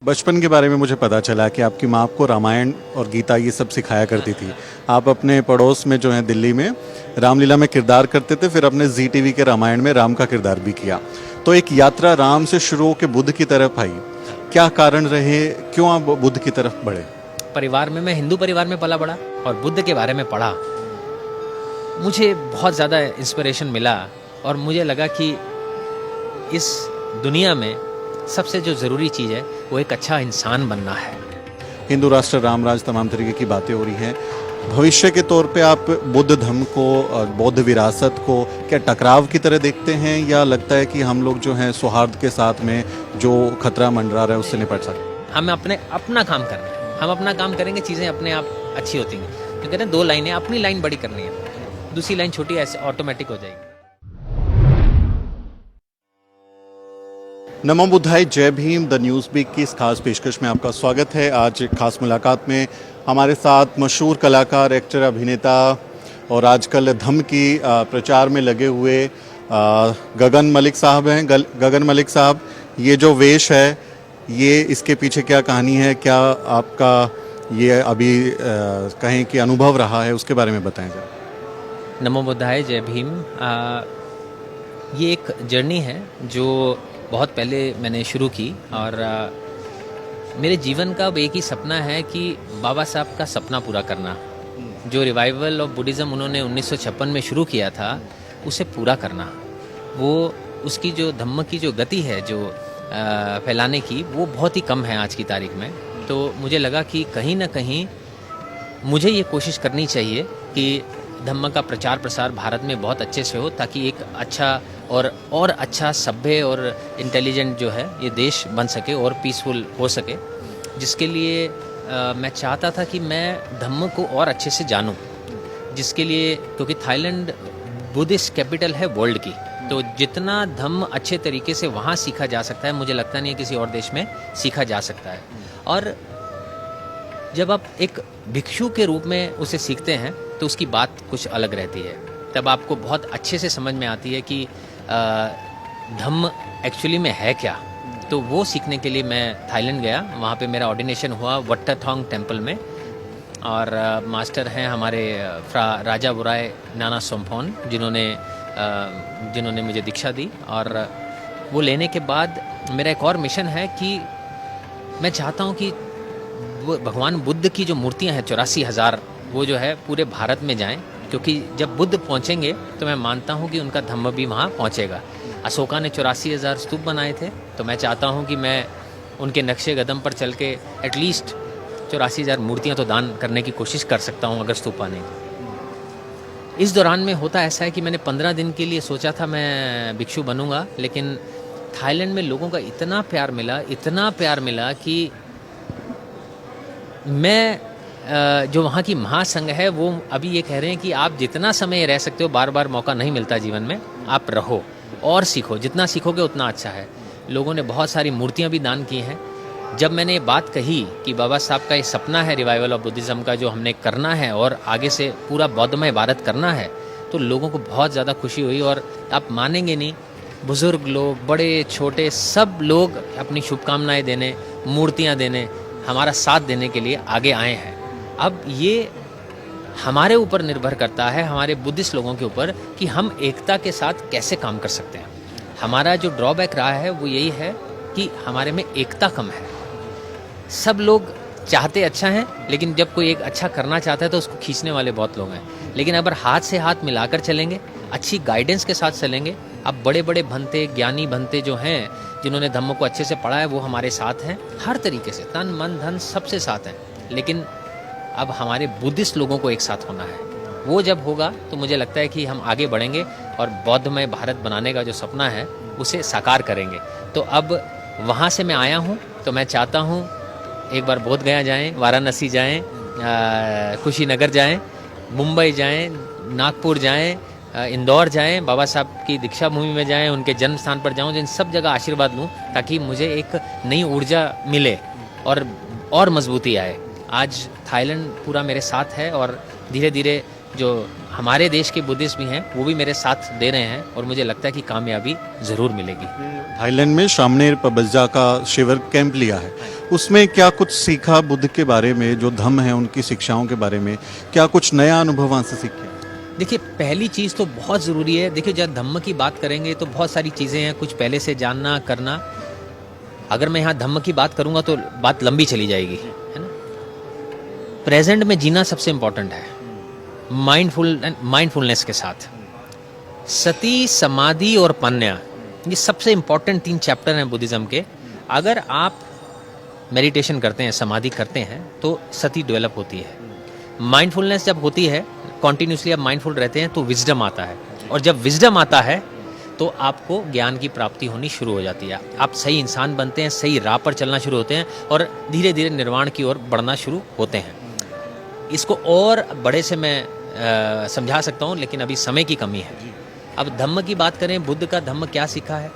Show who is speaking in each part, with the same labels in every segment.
Speaker 1: बचपन के बारे में मुझे पता चला कि आपकी माँ आपको रामायण और गीता ये सब सिखाया करती थी। आप अपने पड़ोस में जो है दिल्ली में रामलीला में किरदार करते थे, फिर अपने जी टीवी के रामायण में राम का किरदार भी किया। तो एक यात्रा राम से शुरू होकर बुद्ध की तरफ आई। क्या कारण रहे, क्यों आप बुद्ध की तरफ बढ़े?
Speaker 2: परिवार में, मैं हिंदू परिवार में पला बड़ा और बुद्ध के बारे में पढ़ा। मुझे बहुत ज़्यादा इंस्पिरेशन मिला और मुझे लगा कि इस दुनिया में सबसे जो ज़रूरी चीज़ है वो एक अच्छा इंसान बनना है।
Speaker 1: हिंदू राष्ट्र, रामराज, तमाम तरीके की बातें हो रही हैं। भविष्य के तौर पे आप बुद्ध धर्म को और बौद्ध विरासत को क्या टकराव की तरह देखते हैं, या लगता है कि हम लोग जो हैं सौहार्द के साथ में जो खतरा मंडरा रहा है उससे निपट सकते?
Speaker 2: हमें अपना काम करना है। हम अपना काम करेंगे, चीज़ें अपने आप अच्छी होती हैं। तो कहते हैं दो लाइनें, अपनी लाइन बड़ी करनी है, दूसरी लाइन छोटी ऐसे ऑटोमेटिक हो जाएगी।
Speaker 1: नमो बुद्धाय, जय भीम। द न्यूज़ वीक की इस खास पेशकश में आपका स्वागत है। आज एक खास मुलाकात में हमारे साथ मशहूर कलाकार, एक्टर, अभिनेता और आजकल धम्म की प्रचार में लगे हुए गगन मलिक साहब हैं। गगन मलिक साहब, ये जो वेश है, ये इसके पीछे क्या कहानी है? क्या आपका ये अभी कहें कि अनुभव रहा है, उसके बारे में बताएं जरा।
Speaker 2: नमो बुद्धाय, जय भीम। ये एक जर्नी है जो बहुत पहले मैंने शुरू की और मेरे जीवन का अब एक ही सपना है कि बाबा साहब का सपना पूरा करना। जो रिवाइवल ऑफ बुद्धिज़्म उन्होंने 1956 में शुरू किया था, उसे पूरा करना। वो उसकी जो धम्म की जो गति है, जो फैलाने की, वो बहुत ही कम है आज की तारीख में। तो मुझे लगा कि कहीं ना कहीं मुझे ये कोशिश करनी चाहिए कि धम्म का प्रचार प्रसार भारत में बहुत अच्छे से हो, ताकि एक अच्छा और अच्छा सभ्य और इंटेलिजेंट जो है ये देश बन सके और पीसफुल हो सके। जिसके लिए मैं चाहता था कि मैं धम्म को और अच्छे से जानूं, जिसके लिए, क्योंकि थाईलैंड बुद्धिस्ट कैपिटल है वर्ल्ड की, तो जितना धम्म अच्छे तरीके से वहाँ सीखा जा सकता है, मुझे लगता नहीं है किसी और देश में सीखा जा सकता है। और जब आप एक भिक्षु के रूप में उसे सीखते हैं तो उसकी बात कुछ अलग रहती है। तब आपको बहुत अच्छे से समझ में आती है कि धम्म एक्चुअली में है क्या। तो वो सीखने के लिए मैं थाईलैंड गया। वहाँ पे मेरा ऑर्डिनेशन हुआ वट्टाथोंग टेम्पल में, और मास्टर हैं हमारे राजा बुराय नाना सोमफोन, जिन्होंने मुझे दीक्षा दी। और वो लेने के बाद मेरा एक और मिशन है कि मैं चाहता हूँ कि भगवान बुद्ध की जो मूर्तियाँ हैं 84,000, वो जो है पूरे भारत में जाएं, क्योंकि जब बुद्ध पहुंचेंगे तो मैं मानता हूं कि उनका धम्म भी वहां पहुंचेगा। अशोका ने 84,000 स्तूप बनाए थे, तो मैं चाहता हूं कि मैं उनके नक्शे कदम पर चल के एटलीस्ट 84,000 मूर्तियां तो दान करने की कोशिश कर सकता हूं, अगर स्तूप आने। इस दौरान में होता ऐसा है कि मैंने 15 दिन के लिए सोचा था मैं भिक्षु बनूंगा, लेकिन थाईलैंड में लोगों का इतना प्यार मिला कि मैं जो वहाँ की महासंघ है वो अभी ये कह रहे हैं कि आप जितना समय रह सकते हो, बार बार मौका नहीं मिलता जीवन में, आप रहो और सीखो, जितना सीखोगे उतना अच्छा है। लोगों ने बहुत सारी मूर्तियाँ भी दान की हैं। जब मैंने ये बात कही कि बाबा साहब का ये सपना है रिवाइवल ऑफ बुद्धिज़्म का, जो हमने करना है और आगे से पूरा बौद्धमय भारत करना है, तो लोगों को बहुत ज़्यादा खुशी हुई। और आप मानेंगे नहीं, बुज़ुर्ग लोग, बड़े छोटे, सब लोग अपनी शुभकामनाएँ देने, मूर्तियाँ देने, हमारा साथ देने के लिए आगे आए हैं। अब ये हमारे ऊपर निर्भर करता है, हमारे बुद्धिस्ट लोगों के ऊपर, कि हम एकता के साथ कैसे काम कर सकते हैं। हमारा जो ड्रॉबैक रहा है वो यही है कि हमारे में एकता कम है। सब लोग चाहते अच्छा हैं, लेकिन जब कोई एक अच्छा करना चाहता है तो उसको खींचने वाले बहुत लोग हैं। लेकिन अगर हाथ से हाथ मिलाकर चलेंगे, अच्छी गाइडेंस के साथ चलेंगे, अब बड़े बड़े भंते, ज्ञानी भंते जो हैं, जिन्होंने धम्म को अच्छे से पढ़ा है, वो हमारे साथ हैं, हर तरीके से, तन मन धन सबसे साथ हैं। लेकिन अब हमारे बुद्धिस्ट लोगों को एक साथ होना है। वो जब होगा तो मुझे लगता है कि हम आगे बढ़ेंगे और बौद्धमय भारत बनाने का जो सपना है उसे साकार करेंगे। तो अब वहाँ से मैं आया हूँ, तो मैं चाहता हूँ एक बार बोध गया जाएं, वाराणसी जाएं, कुशीनगर जाएं, मुंबई जाएं, नागपुर जाएं, इंदौर जाएं, बाबा साहब की दीक्षा भूमि में जाएं, उनके जन्म स्थान पर जाऊं, इन सब जगह आशीर्वाद लूं, ताकि मुझे एक नई ऊर्जा मिले और मजबूती आए। आज थाईलैंड पूरा मेरे साथ है और धीरे धीरे जो हमारे देश के बुद्धिस्ट भी हैं वो भी मेरे साथ दे रहे हैं और मुझे लगता है कि कामयाबी ज़रूर मिलेगी।
Speaker 1: थाईलैंड में सामनेर पबज्जा का शिविर कैंप लिया है, उसमें क्या कुछ सीखा बुद्ध के बारे में, जो धम्म है उनकी शिक्षाओं के बारे में, क्या कुछ नया अनुभव वहाँ से सीखे?
Speaker 2: देखिए, पहली चीज़ तो बहुत ज़रूरी है। देखिए, जब धम्म की बात करेंगे तो बहुत सारी चीज़ें हैं, कुछ पहले से जानना करना। अगर मैं यहाँ धम्म की बात करूँगा तो बात लंबी चली जाएगी, है ना। प्रेजेंट में जीना सबसे इम्पोर्टेंट है, माइंडफुलनेस के साथ। सती, समाधि और पन्या, ये सबसे इम्पोर्टेंट 3 चैप्टर हैं बुद्धिज़्म के। अगर आप मेडिटेशन करते हैं, समाधि करते हैं, तो सती डेवलप होती है। माइंडफुलनेस जब होती है, कॉन्टिन्यूसली आप माइंडफुल रहते हैं, तो विजडम आता है, और जब विजडम आता है तो आपको ज्ञान की प्राप्ति होनी शुरू हो जाती है। आप सही इंसान बनते हैं, सही राह पर चलना शुरू होते हैं और धीरे धीरे निर्वाण की ओर बढ़ना शुरू होते हैं। इसको और बड़े से मैं समझा सकता हूँ, लेकिन अभी समय की कमी है। अब धम्म की बात करें, बुद्ध का धम्म क्या सीखा है?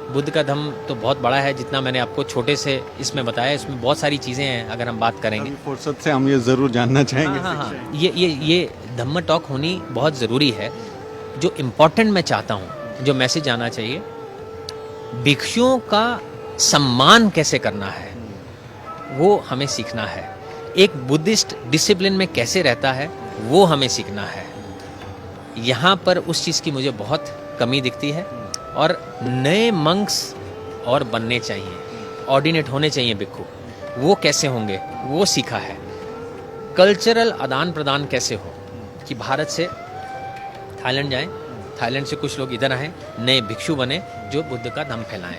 Speaker 2: बुद्ध का धम्म तो बहुत बड़ा है, जितना मैंने आपको छोटे से इसमें बताया, इसमें बहुत सारी चीज़ें हैं। अगर हम बात करेंगे
Speaker 1: फुर्सत से हम ये ज़रूर जानना चाहेंगे।
Speaker 2: हाँ, ये धम्म टॉक होनी बहुत ज़रूरी है। जो इम्पोर्टेंट मैं चाहता हूँ, जो मैसेज आना चाहिए, भिक्षुओं का सम्मान कैसे करना है वो हमें सीखना है। एक बुद्धिस्ट डिसिप्लिन में कैसे रहता है वो हमें सीखना है। यहाँ पर उस चीज़ की मुझे बहुत कमी दिखती है, और नए मंक्स और बनने चाहिए, ऑर्डिनेट होने चाहिए भिक्षु। वो कैसे होंगे वो सीखा है। कल्चरल आदान प्रदान कैसे हो, कि भारत से थाईलैंड जाएं, थाईलैंड से कुछ लोग इधर आएँ, नए भिक्षु बने जो बुद्ध का धम्म फैलाएं।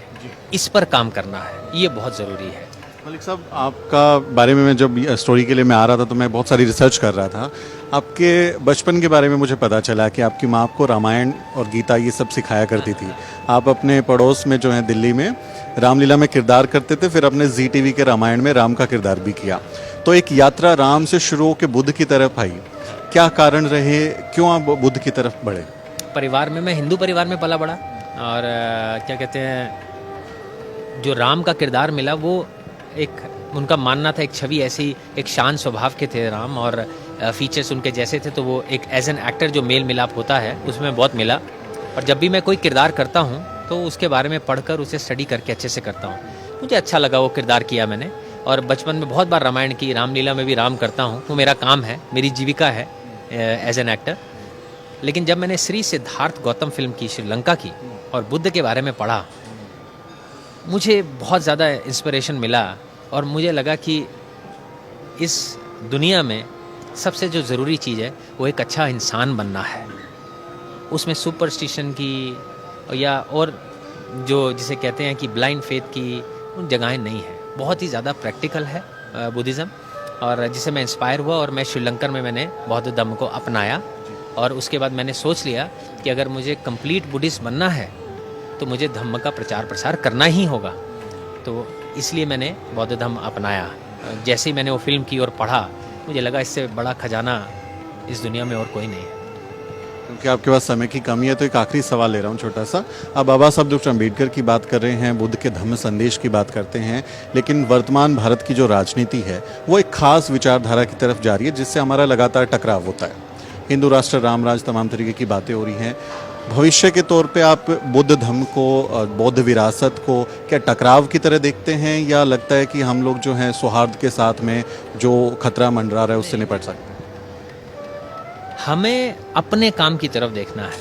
Speaker 2: इस पर काम करना है, ये बहुत ज़रूरी है।
Speaker 1: मलिक साहब, आपका बारे में मैं जब स्टोरी के लिए मैं आ रहा था तो मैं बहुत सारी रिसर्च कर रहा था। आपके बचपन के बारे में मुझे पता चला कि आपकी माँ आपको रामायण और गीता ये सब सिखाया करती थी। आप अपने पड़ोस में जो है दिल्ली में रामलीला में किरदार करते थे, फिर अपने जी टीवी के रामायण में राम का किरदार भी किया। तो एक यात्रा राम से शुरू होकर बुद्ध की तरफ आई। क्या कारण रहे, क्यों आप बुद्ध की तरफ बढ़े?
Speaker 2: परिवार में, मैं हिंदू परिवार में पला बड़ा, और क्या कहते हैं, जो राम का किरदार मिला वो एक उनका मानना था, एक छवि ऐसी, एक शांत स्वभाव के थे राम, और फीचर्स उनके जैसे थे, तो वो एक एज एन एक्टर जो मेल मिलाप होता है उसमें बहुत मिला। और जब भी मैं कोई किरदार करता हूँ तो उसके बारे में पढ़कर उसे स्टडी करके अच्छे से करता हूँ। मुझे अच्छा लगा, वो किरदार किया मैंने, और बचपन में बहुत बार रामायण की, रामलीला में भी राम करता हूँ। वो मेरा काम है, मेरी जीविका है एज एन एक्टर। लेकिन जब मैंने श्री सिद्धार्थ गौतम फिल्म की, श्रीलंका की, और बुद्ध के बारे में पढ़ा, मुझे बहुत ज़्यादा इंस्पिरेशन मिला, और मुझे लगा कि इस दुनिया में सबसे जो ज़रूरी चीज़ है वो एक अच्छा इंसान बनना है। उसमें सुपरस्टिशन की या और जो जिसे कहते हैं कि ब्लाइंड फेथ की उन जगहें नहीं है। बहुत ही ज़्यादा प्रैक्टिकल है बुद्धिज़्म, और जिसे मैं इंस्पायर हुआ, और मैं श्रीलंका में मैंने बौद्ध धम्म को अपनाया। और उसके बाद मैंने सोच लिया कि अगर मुझे कंप्लीट बुद्धिस्ट बनना है तो मुझे धम्म का प्रचार प्रसार करना ही होगा। तो इसलिए मैंने बौद्ध धम्म अपनाया। जैसे ही मैंने वो फिल्म की और पढ़ा, मुझे लगा इससे बड़ा खजाना इस दुनिया में और कोई नहीं है।
Speaker 1: क्योंकि आपके पास समय की कमी है तो एक आखिरी सवाल ले रहा हूँ छोटा सा। अब बाबा साहब डॉक्टर अम्बेडकर की बात कर रहे हैं, बुद्ध के धम्म संदेश की बात करते हैं, लेकिन वर्तमान भारत की जो राजनीति है वो एक खास विचारधारा की तरफ जा रही है, जिससे हमारा लगातार टकराव होता है। हिंदू राष्ट्र, राम राज, तमाम तरीके की बातें हो रही हैं। भविष्य के तौर पे आप बुद्ध धम्म को, बौद्ध विरासत को क्या टकराव की तरह देखते हैं, या लगता है कि हम लोग जो हैं सौहार्द के साथ में जो खतरा मंडरा रहा है उससे निपट सकते हैं?
Speaker 2: हमें अपने काम की तरफ देखना है,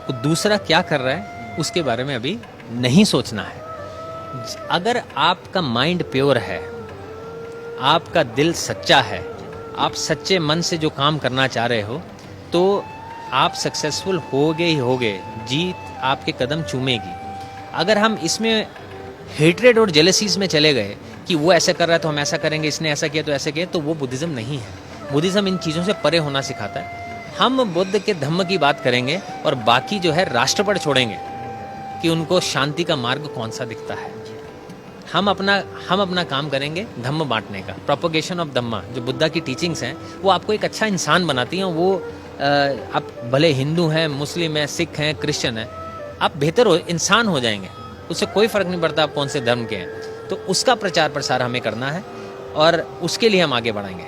Speaker 2: तो दूसरा क्या कर रहा है उसके बारे में अभी नहीं सोचना है। अगर आपका माइंड प्योर है, आपका दिल सच्चा है, आप सच्चे मन से जो काम करना चाह रहे हो, तो आप सक्सेसफुल होगे ही होगे, जीत आपके कदम चूमेगी। अगर हम इसमें हेट्रेड और जेलसीज में चले गए कि वो ऐसा कर रहा है तो हम ऐसा करेंगे, इसने ऐसा किया तो ऐसे किया, तो वो बुद्धिज़्म नहीं है। बुद्धिज़्म इन चीज़ों से परे होना सिखाता है। हम बुद्ध के धम्म की बात करेंगे और बाकी जो है राष्ट्र पर छोड़ेंगे कि उनको शांति का मार्ग कौन सा दिखता है। हम अपना काम करेंगे धम्म बांटने का, प्रोपोगेशन ऑफ धम्मा। जो बुद्धा की टीचिंग्स हैं वो आपको एक अच्छा इंसान बनाती हैं। वो आप भले हिंदू हैं, मुस्लिम हैं, सिख हैं, क्रिश्चियन हैं, आप बेहतर इंसान हो जाएंगे, उससे कोई फ़र्क नहीं पड़ता आप कौन से धर्म के हैं। तो उसका प्रचार प्रसार हमें करना है और उसके लिए हम आगे बढ़ेंगे।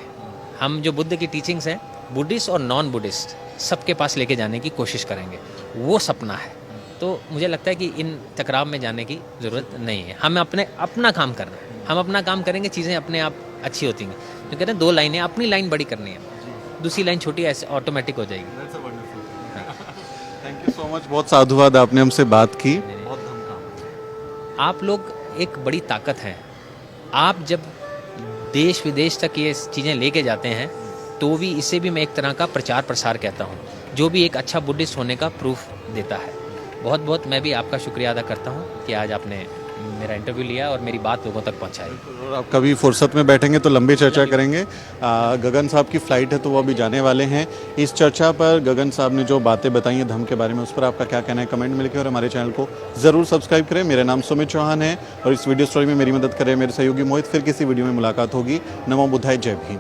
Speaker 2: हम जो बुद्ध की टीचिंग्स हैं बुद्धिस्ट और नॉन बुद्धिस्ट सबके पास लेके जाने की कोशिश करेंगे, वो सपना है। तो मुझे लगता है कि इन टकराव में जाने की ज़रूरत नहीं है, हमें अपना काम करना है। हम अपना काम करेंगे, चीज़ें अपने आप अच्छी होती हैं। तो कहते हैं 2 लाइनें, अपनी लाइन बड़ी करनी है, दूसरी लाइन छोटी ऐसे ऑटोमेटिक हो जाएगी।
Speaker 1: थैंक यू सो मच, बहुत साधुवाद, आपने हमसे बात की।
Speaker 2: आप लोग एक बड़ी ताकत हैं। आप जब देश विदेश तक ये चीज़ें लेके जाते हैं तो भी इसे भी मैं एक तरह का प्रचार प्रसार कहता हूँ, जो भी एक अच्छा बुद्धिस्ट होने का प्रूफ देता है। बहुत बहुत मैं भी आपका शुक्रिया अदा करता हूँ कि आज आपने मेरा इंटरव्यू लिया और मेरी बात लोगों तक पहुँचाई।
Speaker 1: और आप कभी फुर्सत में बैठेंगे तो लंबी चर्चा करेंगे। गगन साहब की फ़्लाइट है तो वो अभी जाने वाले हैं। इस चर्चा पर गगन साहब ने जो बातें बताई हैं धम के बारे में, उस पर आपका क्या कहना है कमेंट में लिखें और हमारे चैनल को ज़रूर सब्सक्राइब करें। मेरा नाम सुमित चौहान है और इस वीडियो स्टोरी में मेरी मदद कर रहे हैं मेरे सहयोगी मोहित। फिर किसी वीडियो में मुलाकात होगी। नमो बुद्धाय, जय भीम।